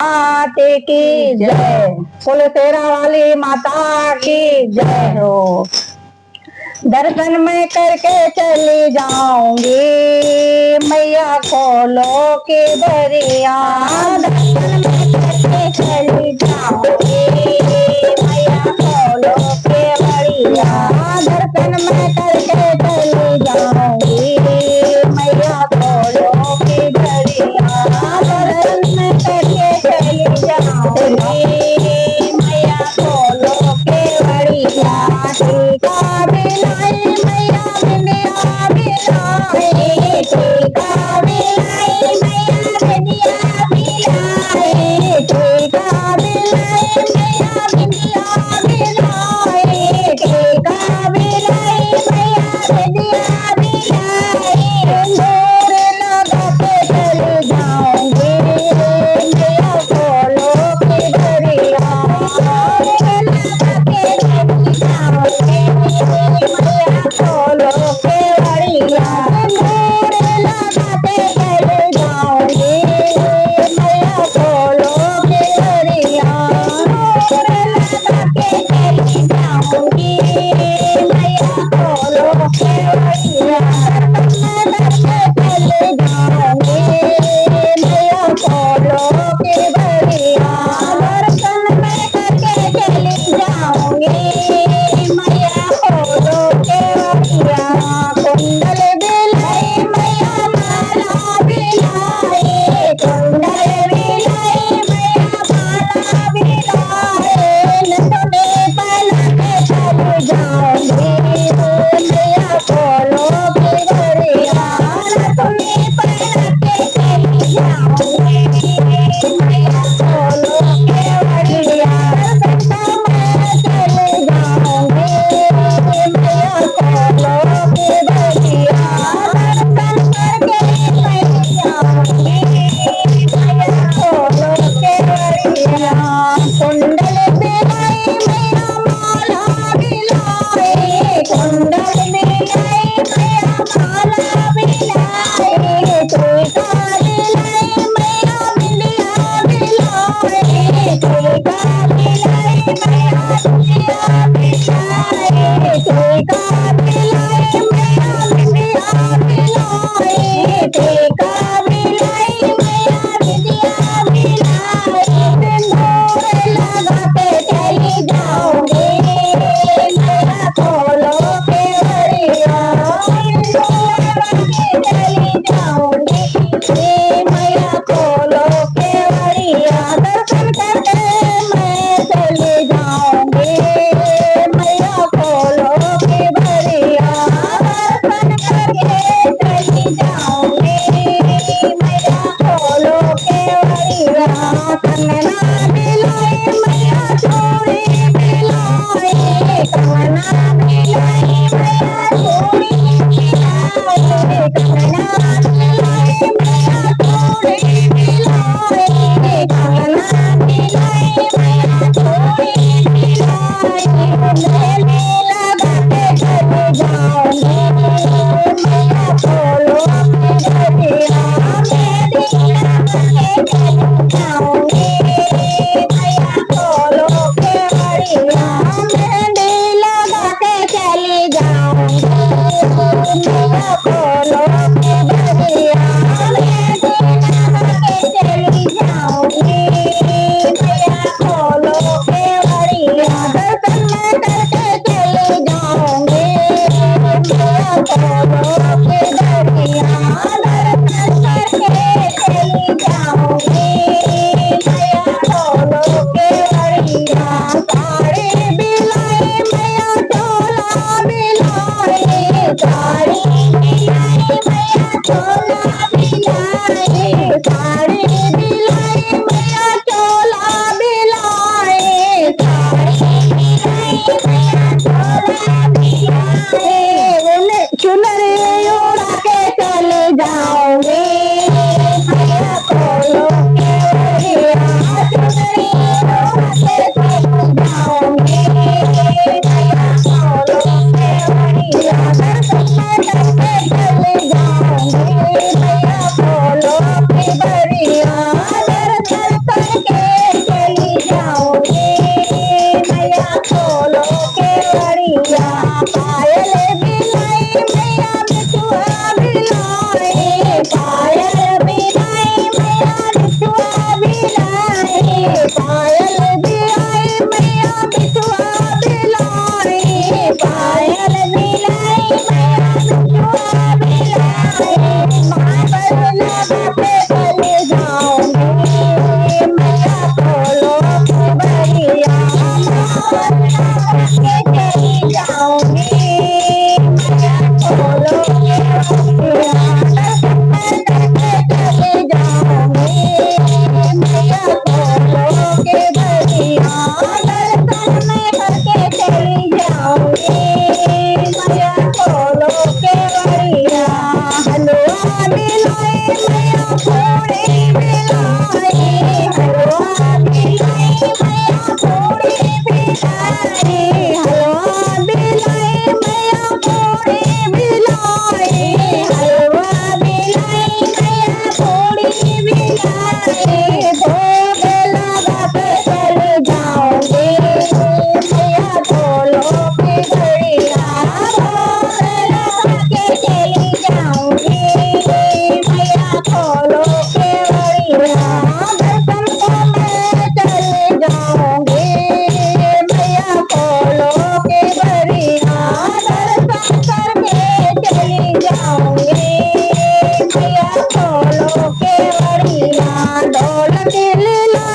माते की जय। फुल तेरा वाली माता की जय हो। दर्शन मैं करके चली जाऊंगी, मैया खोलो के बरिया। दर्शन मैं करके चली जाऊंगी, मैया खोलो के बरिया। दर्शन मैं करके चली जाऊंगी, मैया खोलो के बरिया। दर्शन मैं करके चली जाऊंगी, मैया खोलो के बरिया। टीका बिलाई मैया बिंदिया बिलाई, टीका बिलाई मैया बिंदिया बिलाई।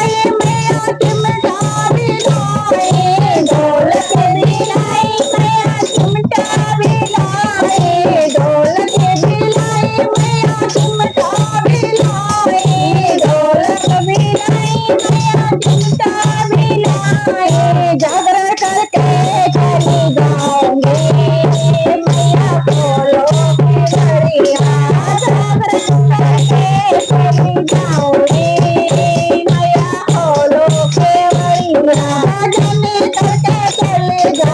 लाई मैया चिमटा भी लाई, ढोलक भी लाई मैया चिमटा भी लाई, ढोलक भी लाई मैया चिमटा भी लाई, ढोलक भी लाई मैया चिमटा भी लाई। जागरण करके चली जाऊंगी मैया खोलो केवड़िया, जागरण करके चली जाऊंगी मैया खोलो केवड़िया, जागरण करके चली जाऊंगी